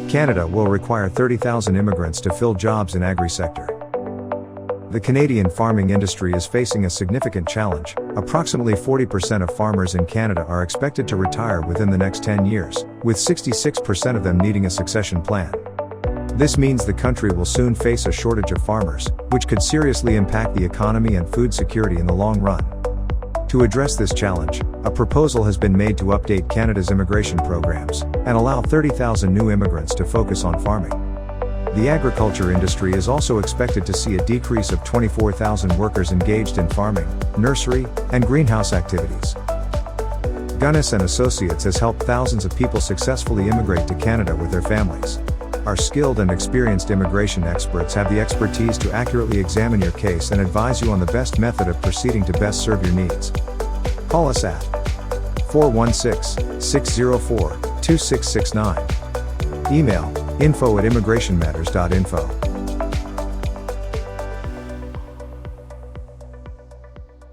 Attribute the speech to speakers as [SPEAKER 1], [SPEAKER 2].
[SPEAKER 1] Canada will require 30,000 immigrants to fill jobs in agri-sector. The Canadian farming industry is facing a significant challenge. Approximately 40% of farmers in Canada are expected to retire within the next 10 years, with 66% of them needing a succession plan. This means the country will soon face a shortage of farmers, which could seriously impact the economy and food security in the long run. To address this challenge, a proposal has been made to update Canada's immigration programs and allow 30,000 new immigrants to focus on farming. The agriculture industry is also expected to see a decrease of 24,000 workers engaged in farming, nursery, and greenhouse activities. Gunness and Associates has helped thousands of people successfully immigrate to Canada with their families. Our skilled and experienced immigration experts have the expertise to accurately examine your case and advise you on the best method of proceeding to best serve your needs. Call us at 416-604-2669. Email info@immigrationmatters.info.